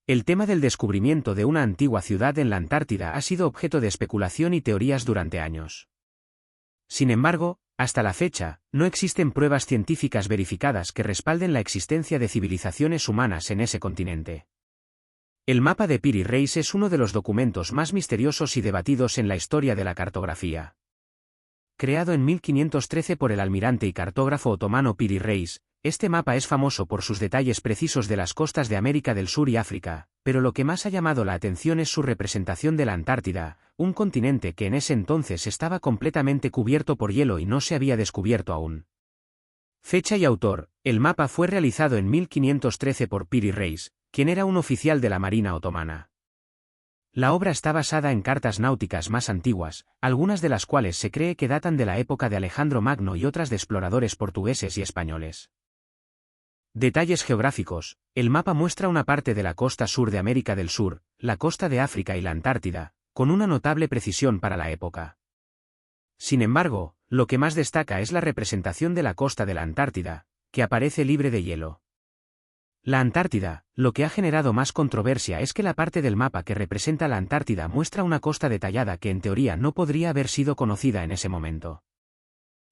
El tema del descubrimiento de una antigua ciudad en la Antártida ha sido objeto de especulación y teorías durante años. Sin embargo, hasta la fecha, no existen pruebas científicas verificadas que respalden la existencia de civilizaciones humanas en ese continente. El mapa de Piri Reis es uno de los documentos más misteriosos y debatidos en la historia de la cartografía. Creado en 1513 por el almirante y cartógrafo otomano Piri Reis, este mapa es famoso por sus detalles precisos de las costas de América del Sur y África, pero lo que más ha llamado la atención es su representación de la Antártida, un continente que en ese entonces estaba completamente cubierto por hielo y no se había descubierto aún. Fecha y autor: el mapa fue realizado en 1513 por Piri Reis, quien era un oficial de la Marina otomana. La obra está basada en cartas náuticas más antiguas, algunas de las cuales se cree que datan de la época de Alejandro Magno y otras de exploradores portugueses y españoles. Detalles geográficos: el mapa muestra una parte de la costa sur de América del Sur, la costa de África y la Antártida, con una notable precisión para la época. Sin embargo, lo que más destaca es la representación de la costa de la Antártida, que aparece libre de hielo. La Antártida, lo que ha generado más controversia es que la parte del mapa que representa la Antártida muestra una costa detallada que en teoría no podría haber sido conocida en ese momento.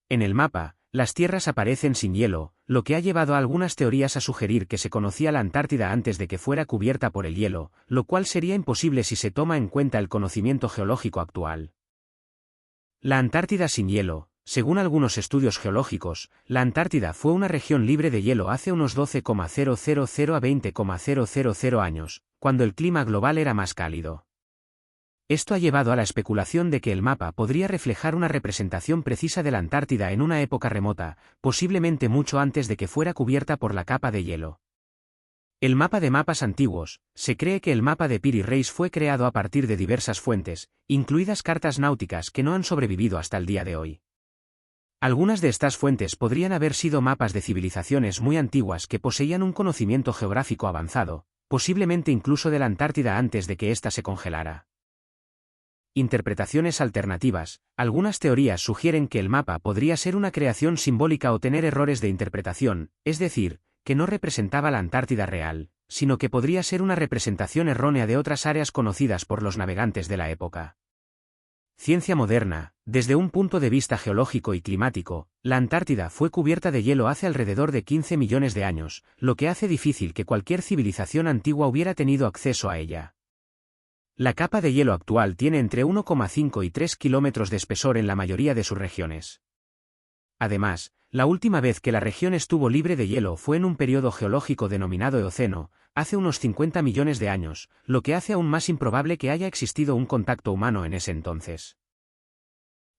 En el mapa, las tierras aparecen sin hielo, lo que ha llevado a algunas teorías a sugerir que se conocía la Antártida antes de que fuera cubierta por el hielo, lo cual sería imposible si se toma en cuenta el conocimiento geológico actual. La Antártida sin hielo. Según algunos estudios geológicos, la Antártida fue una región libre de hielo hace unos 12,000 a 20,000 años, cuando el clima global era más cálido. Esto ha llevado a la especulación de que el mapa podría reflejar una representación precisa de la Antártida en una época remota, posiblemente mucho antes de que fuera cubierta por la capa de hielo. El mapa de mapas antiguos: se cree que el mapa de Piri Reis fue creado a partir de diversas fuentes, incluidas cartas náuticas que no han sobrevivido hasta el día de hoy. Algunas de estas fuentes podrían haber sido mapas de civilizaciones muy antiguas que poseían un conocimiento geográfico avanzado, posiblemente incluso de la Antártida antes de que ésta se congelara. Interpretaciones alternativas: algunas teorías sugieren que el mapa podría ser una creación simbólica o tener errores de interpretación, es decir, que no representaba la Antártida real, sino que podría ser una representación errónea de otras áreas conocidas por los navegantes de la época. Ciencia moderna: desde un punto de vista geológico y climático, la Antártida fue cubierta de hielo hace alrededor de 15 millones de años, lo que hace difícil que cualquier civilización antigua hubiera tenido acceso a ella. La capa de hielo actual tiene entre 1,5 y 3 kilómetros de espesor en la mayoría de sus regiones. Además, la última vez que la región estuvo libre de hielo fue en un periodo geológico denominado Eoceno, hace unos 50 millones de años, lo que hace aún más improbable que haya existido un contacto humano en ese entonces.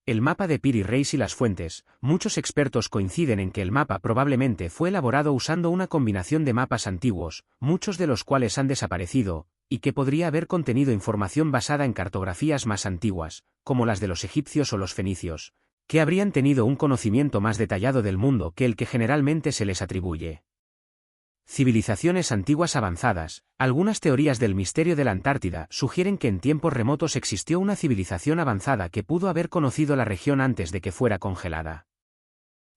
El mapa de Piri Reis y las fuentes: muchos expertos coinciden en que el mapa probablemente fue elaborado usando una combinación de mapas antiguos, muchos de los cuales han desaparecido, y que podría haber contenido información basada en cartografías más antiguas, como las de los egipcios o los fenicios, que habrían tenido un conocimiento más detallado del mundo que el que generalmente se les atribuye. Civilizaciones antiguas avanzadas: algunas teorías del misterio de la Antártida sugieren que en tiempos remotos existió una civilización avanzada que pudo haber conocido la región antes de que fuera congelada.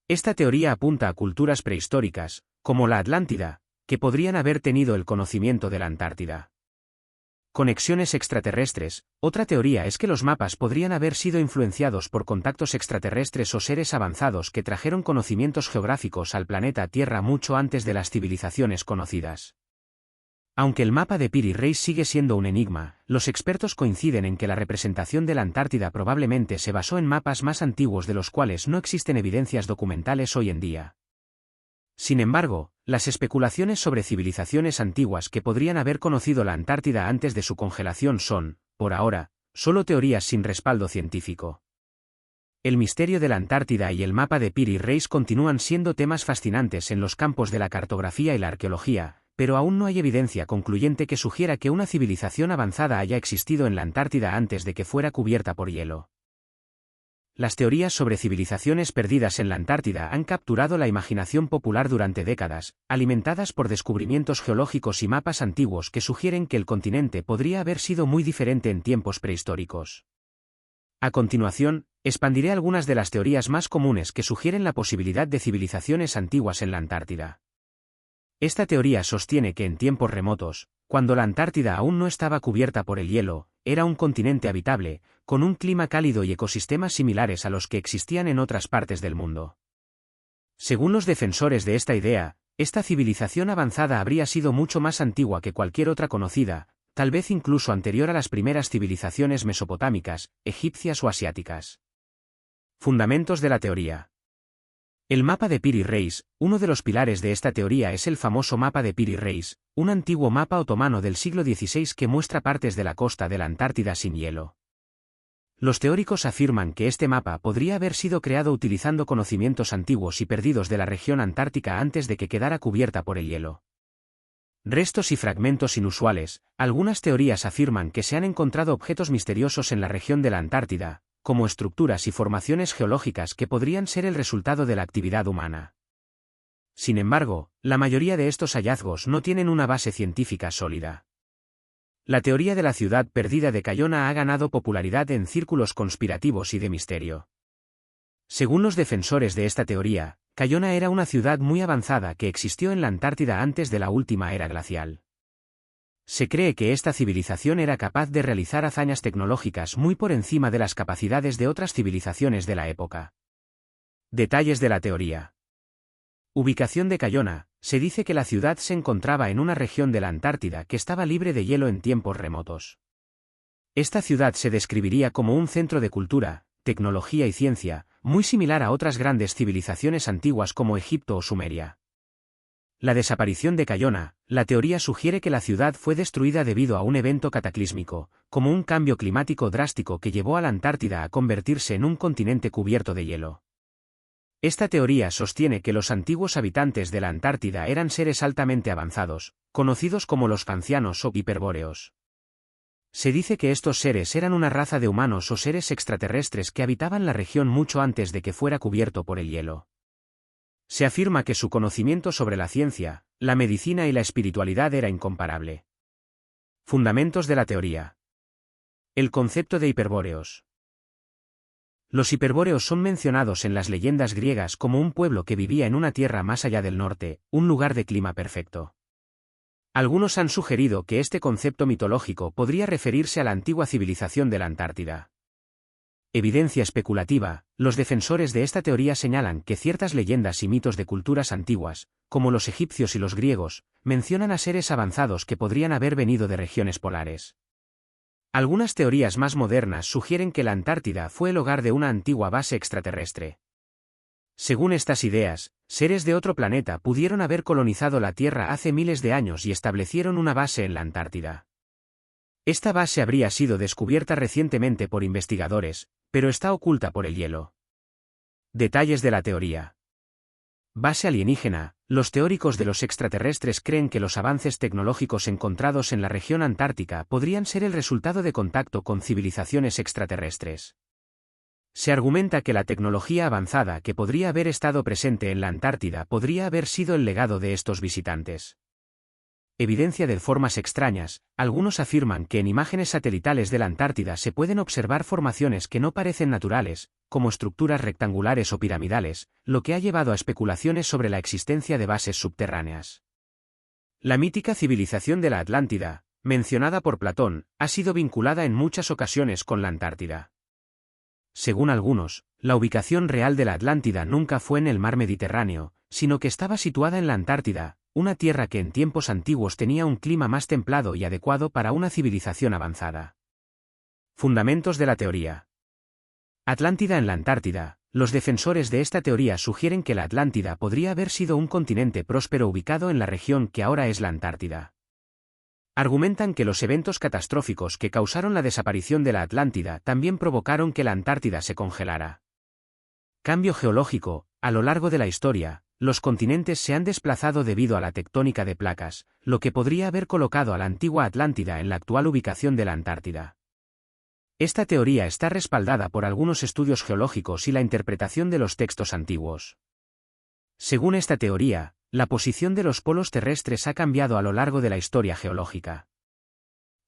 Esta teoría apunta a culturas prehistóricas, como la Atlántida, que podrían haber tenido el conocimiento de la Antártida. Conexiones extraterrestres: otra teoría es que los mapas podrían haber sido influenciados por contactos extraterrestres o seres avanzados que trajeron conocimientos geográficos al planeta Tierra mucho antes de las civilizaciones conocidas. Aunque el mapa de Piri Reis sigue siendo un enigma, los expertos coinciden en que la representación de la Antártida probablemente se basó en mapas más antiguos de los cuales no existen evidencias documentales hoy en día. Sin embargo, las especulaciones sobre civilizaciones antiguas que podrían haber conocido la Antártida antes de su congelación son, por ahora, solo teorías sin respaldo científico. El misterio de la Antártida y el mapa de Piri Reis continúan siendo temas fascinantes en los campos de la cartografía y la arqueología, pero aún no hay evidencia concluyente que sugiera que una civilización avanzada haya existido en la Antártida antes de que fuera cubierta por hielo. Las teorías sobre civilizaciones perdidas en la Antártida han capturado la imaginación popular durante décadas, alimentadas por descubrimientos geológicos y mapas antiguos que sugieren que el continente podría haber sido muy diferente en tiempos prehistóricos. A continuación, expandiré algunas de las teorías más comunes que sugieren la posibilidad de civilizaciones antiguas en la Antártida. Esta teoría sostiene que en tiempos remotos, cuando la Antártida aún no estaba cubierta por el hielo, era un continente habitable, con un clima cálido y ecosistemas similares a los que existían en otras partes del mundo. Según los defensores de esta idea, esta civilización avanzada habría sido mucho más antigua que cualquier otra conocida, tal vez incluso anterior a las primeras civilizaciones mesopotámicas, egipcias o asiáticas. Fundamentos de la teoría. El mapa de Piri Reis, uno de los pilares de esta teoría es el famoso mapa de Piri Reis, un antiguo mapa otomano del siglo XVI que muestra partes de la costa de la Antártida sin hielo. Los teóricos afirman que este mapa podría haber sido creado utilizando conocimientos antiguos y perdidos de la región antártica antes de que quedara cubierta por el hielo. Restos y fragmentos inusuales. Algunas teorías afirman que se han encontrado objetos misteriosos en la región de la Antártida, como estructuras y formaciones geológicas que podrían ser el resultado de la actividad humana. Sin embargo, la mayoría de estos hallazgos no tienen una base científica sólida. La teoría de la ciudad perdida de Cayona ha ganado popularidad en círculos conspirativos y de misterio. Según los defensores de esta teoría, Cayona era una ciudad muy avanzada que existió en la Antártida antes de la última era glacial. Se cree que esta civilización era capaz de realizar hazañas tecnológicas muy por encima de las capacidades de otras civilizaciones de la época. Detalles de la teoría. Ubicación de Cayona. Se dice que la ciudad se encontraba en una región de la Antártida que estaba libre de hielo en tiempos remotos. Esta ciudad se describiría como un centro de cultura, tecnología y ciencia, muy similar a otras grandes civilizaciones antiguas como Egipto o Sumeria. La desaparición de Cayona. La teoría sugiere que la ciudad fue destruida debido a un evento cataclísmico, como un cambio climático drástico que llevó a la Antártida a convertirse en un continente cubierto de hielo. Esta teoría sostiene que los antiguos habitantes de la Antártida eran seres altamente avanzados, conocidos como los ancianos o hiperbóreos. Se dice que estos seres eran una raza de humanos o seres extraterrestres que habitaban la región mucho antes de que fuera cubierto por el hielo. Se afirma que su conocimiento sobre la ciencia, la medicina y la espiritualidad era incomparable. Fundamentos de la teoría. El concepto de hiperbóreos. Los hiperbóreos son mencionados en las leyendas griegas como un pueblo que vivía en una tierra más allá del norte, un lugar de clima perfecto. Algunos han sugerido que este concepto mitológico podría referirse a la antigua civilización de la Antártida. Evidencia especulativa. Los defensores de esta teoría señalan que ciertas leyendas y mitos de culturas antiguas, como los egipcios y los griegos, mencionan a seres avanzados que podrían haber venido de regiones polares. Algunas teorías más modernas sugieren que la Antártida fue el hogar de una antigua base extraterrestre. Según estas ideas, seres de otro planeta pudieron haber colonizado la Tierra hace miles de años y establecieron una base en la Antártida. Esta base habría sido descubierta recientemente por investigadores, pero está oculta por el hielo. Detalles de la teoría. Base alienígena. Los teóricos de los extraterrestres creen que los avances tecnológicos encontrados en la región antártica podrían ser el resultado de contacto con civilizaciones extraterrestres. Se argumenta que la tecnología avanzada que podría haber estado presente en la Antártida podría haber sido el legado de estos visitantes. Evidencia de formas extrañas. Algunos afirman que en imágenes satelitales de la Antártida se pueden observar formaciones que no parecen naturales, como estructuras rectangulares o piramidales, lo que ha llevado a especulaciones sobre la existencia de bases subterráneas. La mítica civilización de la Atlántida, mencionada por Platón, ha sido vinculada en muchas ocasiones con la Antártida. Según algunos, la ubicación real de la Atlántida nunca fue en el mar Mediterráneo, sino que estaba situada en la Antártida, una tierra que en tiempos antiguos tenía un clima más templado y adecuado para una civilización avanzada. Fundamentos de la teoría. Atlántida en la Antártida. Los defensores de esta teoría sugieren que la Atlántida podría haber sido un continente próspero ubicado en la región que ahora es la Antártida. Argumentan que los eventos catastróficos que causaron la desaparición de la Atlántida también provocaron que la Antártida se congelara. Cambio geológico. A lo largo de la historia, los continentes se han desplazado debido a la tectónica de placas, lo que podría haber colocado a la antigua Atlántida en la actual ubicación de la Antártida. Esta teoría está respaldada por algunos estudios geológicos y la interpretación de los textos antiguos. Según esta teoría, la posición de los polos terrestres ha cambiado a lo largo de la historia geológica.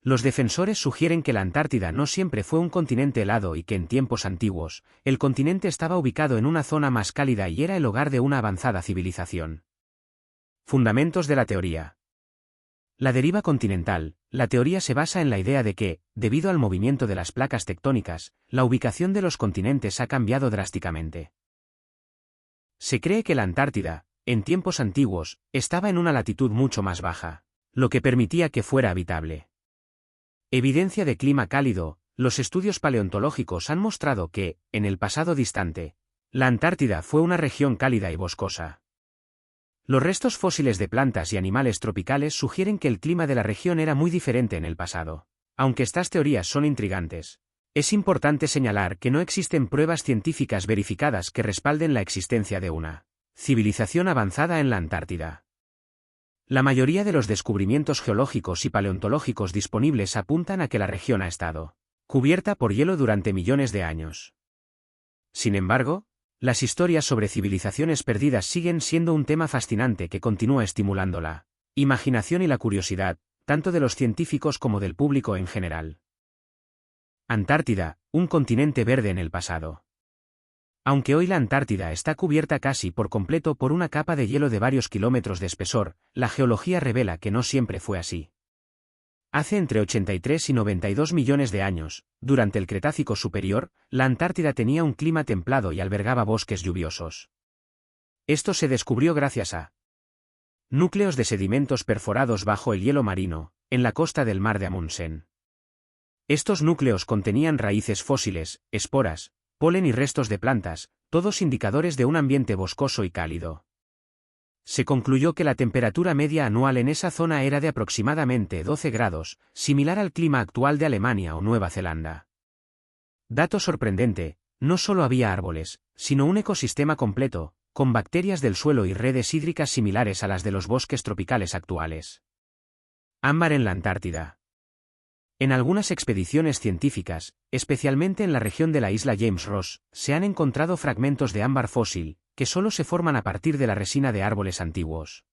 Los defensores sugieren que la Antártida no siempre fue un continente helado y que en tiempos antiguos, el continente estaba ubicado en una zona más cálida y era el hogar de una avanzada civilización. Fundamentos de la teoría. La deriva continental. La teoría se basa en la idea de que, debido al movimiento de las placas tectónicas, la ubicación de los continentes ha cambiado drásticamente. Se cree que la Antártida, en tiempos antiguos, estaba en una latitud mucho más baja, lo que permitía que fuera habitable. Evidencia de clima cálido. Los estudios paleontológicos han mostrado que, en el pasado distante, la Antártida fue una región cálida y boscosa. Los restos fósiles de plantas y animales tropicales sugieren que el clima de la región era muy diferente en el pasado. Aunque estas teorías son intrigantes, es importante señalar que no existen pruebas científicas verificadas que respalden la existencia de una civilización avanzada en la Antártida. La mayoría de los descubrimientos geológicos y paleontológicos disponibles apuntan a que la región ha estado cubierta por hielo durante millones de años. Sin embargo, las historias sobre civilizaciones perdidas siguen siendo un tema fascinante que continúa estimulando la imaginación y la curiosidad, tanto de los científicos como del público en general. Antártida, un continente verde en el pasado. Aunque hoy la Antártida está cubierta casi por completo por una capa de hielo de varios kilómetros de espesor, la geología revela que no siempre fue así. Hace entre 83 y 92 millones de años, durante el Cretácico superior, la Antártida tenía un clima templado y albergaba bosques lluviosos. Esto se descubrió gracias a núcleos de sedimentos perforados bajo el hielo marino, en la costa del mar de Amundsen. Estos núcleos contenían raíces fósiles, esporas, polen y restos de plantas, todos indicadores de un ambiente boscoso y cálido. Se concluyó que la temperatura media anual en esa zona era de aproximadamente 12 grados, similar al clima actual de Alemania o Nueva Zelanda. Dato sorprendente, no solo había árboles, sino un ecosistema completo, con bacterias del suelo y redes hídricas similares a las de los bosques tropicales actuales. Ámbar en la Antártida. En algunas expediciones científicas, especialmente en la región de la isla James Ross, se han encontrado fragmentos de ámbar fósil, que solo se forman a partir de la resina de árboles antiguos.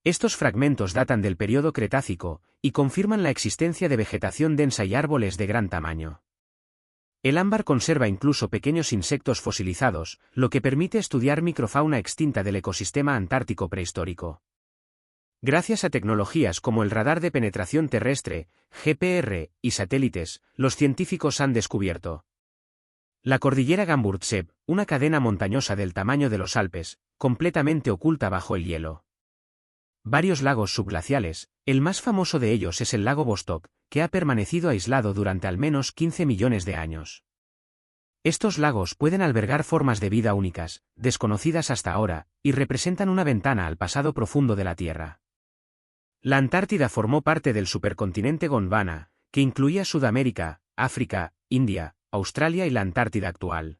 Estos fragmentos datan del período Cretácico, y confirman la existencia de vegetación densa y árboles de gran tamaño. El ámbar conserva incluso pequeños insectos fosilizados, lo que permite estudiar microfauna extinta del ecosistema antártico prehistórico. Gracias a tecnologías como el radar de penetración terrestre, GPR, y satélites, los científicos han descubierto la cordillera Gamburtsev, una cadena montañosa del tamaño de los Alpes, completamente oculta bajo el hielo. Varios lagos subglaciales, el más famoso de ellos es el lago Vostok, que ha permanecido aislado durante al menos 15 millones de años. Estos lagos pueden albergar formas de vida únicas, desconocidas hasta ahora, y representan una ventana al pasado profundo de la Tierra. La Antártida formó parte del supercontinente Gondwana, que incluía Sudamérica, África, India, Australia y la Antártida actual.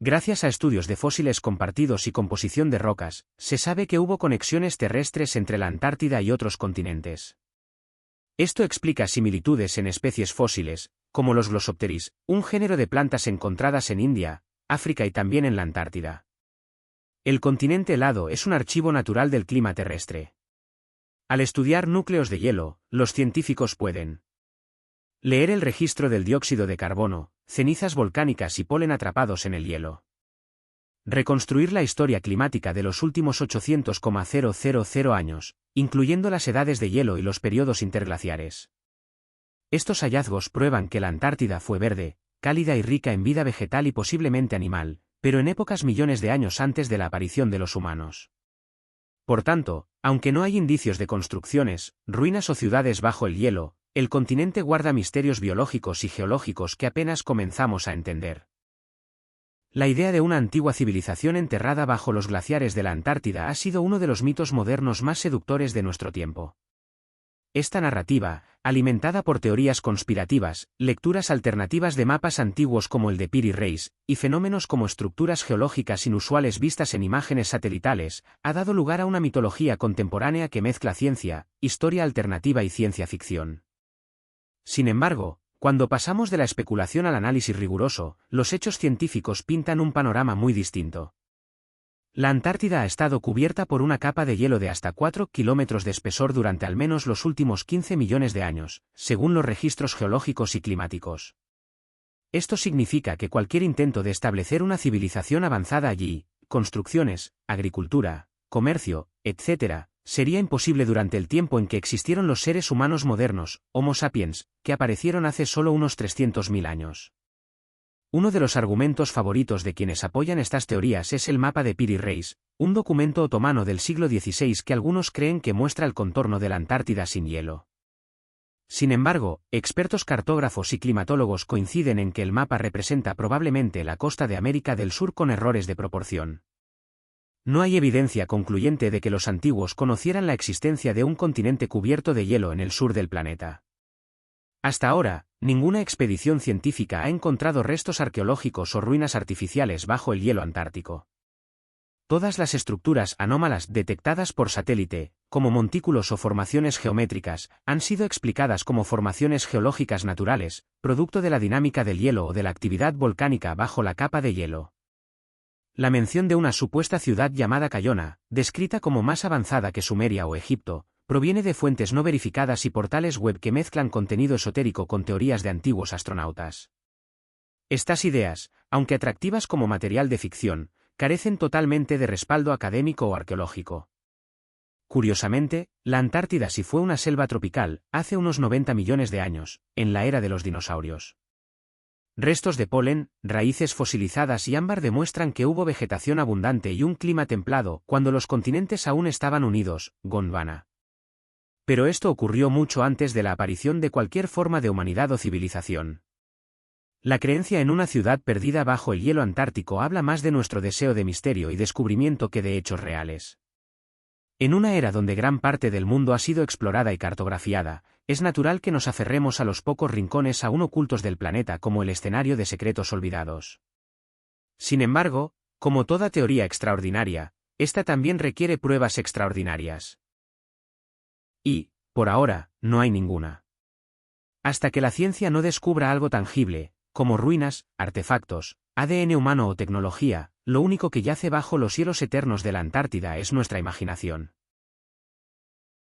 Gracias a estudios de fósiles compartidos y composición de rocas, se sabe que hubo conexiones terrestres entre la Antártida y otros continentes. Esto explica similitudes en especies fósiles, como los Glossopteris, un género de plantas encontradas en India, África y también en la Antártida. El continente helado es un archivo natural del clima terrestre. Al estudiar núcleos de hielo, los científicos pueden leer el registro del dióxido de carbono, cenizas volcánicas y polen atrapados en el hielo. Reconstruir la historia climática de los últimos 800,000 años, incluyendo las edades de hielo y los periodos interglaciares. Estos hallazgos prueban que la Antártida fue verde, cálida y rica en vida vegetal y posiblemente animal, pero en épocas millones de años antes de la aparición de los humanos. Por tanto, aunque no hay indicios de construcciones, ruinas o ciudades bajo el hielo, el continente guarda misterios biológicos y geológicos que apenas comenzamos a entender. La idea de una antigua civilización enterrada bajo los glaciares de la Antártida ha sido uno de los mitos modernos más seductores de nuestro tiempo. Esta narrativa, alimentada por teorías conspirativas, lecturas alternativas de mapas antiguos como el de Piri Reis, y fenómenos como estructuras geológicas inusuales vistas en imágenes satelitales, ha dado lugar a una mitología contemporánea que mezcla ciencia, historia alternativa y ciencia ficción. Sin embargo, cuando pasamos de la especulación al análisis riguroso, los hechos científicos pintan un panorama muy distinto. La Antártida ha estado cubierta por una capa de hielo de hasta 4 kilómetros de espesor durante al menos los últimos 15 millones de años, según los registros geológicos y climáticos. Esto significa que cualquier intento de establecer una civilización avanzada allí, construcciones, agricultura, comercio, etc., sería imposible durante el tiempo en que existieron los seres humanos modernos, Homo sapiens, que aparecieron hace solo unos 300.000 años. Uno de los argumentos favoritos de quienes apoyan estas teorías es el mapa de Piri Reis, un documento otomano del siglo XVI que algunos creen que muestra el contorno de la Antártida sin hielo. Sin embargo, expertos cartógrafos y climatólogos coinciden en que el mapa representa probablemente la costa de América del Sur con errores de proporción. No hay evidencia concluyente de que los antiguos conocieran la existencia de un continente cubierto de hielo en el sur del planeta. Hasta ahora, ninguna expedición científica ha encontrado restos arqueológicos o ruinas artificiales bajo el hielo antártico. Todas las estructuras anómalas detectadas por satélite, como montículos o formaciones geométricas, han sido explicadas como formaciones geológicas naturales, producto de la dinámica del hielo o de la actividad volcánica bajo la capa de hielo. La mención de una supuesta ciudad llamada Cayona, descrita como más avanzada que Sumeria o Egipto, proviene de fuentes no verificadas y portales web que mezclan contenido esotérico con teorías de antiguos astronautas. Estas ideas, aunque atractivas como material de ficción, carecen totalmente de respaldo académico o arqueológico. Curiosamente, la Antártida sí fue una selva tropical, hace unos 90 millones de años, en la era de los dinosaurios. Restos de polen, raíces fosilizadas y ámbar demuestran que hubo vegetación abundante y un clima templado cuando los continentes aún estaban unidos, Gondwana. Pero esto ocurrió mucho antes de la aparición de cualquier forma de humanidad o civilización. La creencia en una ciudad perdida bajo el hielo antártico habla más de nuestro deseo de misterio y descubrimiento que de hechos reales. En una era donde gran parte del mundo ha sido explorada y cartografiada, es natural que nos aferremos a los pocos rincones aún ocultos del planeta como el escenario de secretos olvidados. Sin embargo, como toda teoría extraordinaria, esta también requiere pruebas extraordinarias. Y, por ahora, no hay ninguna. Hasta que la ciencia no descubra algo tangible, como ruinas, artefactos, ADN humano o tecnología, lo único que yace bajo los hielos eternos de la Antártida es nuestra imaginación.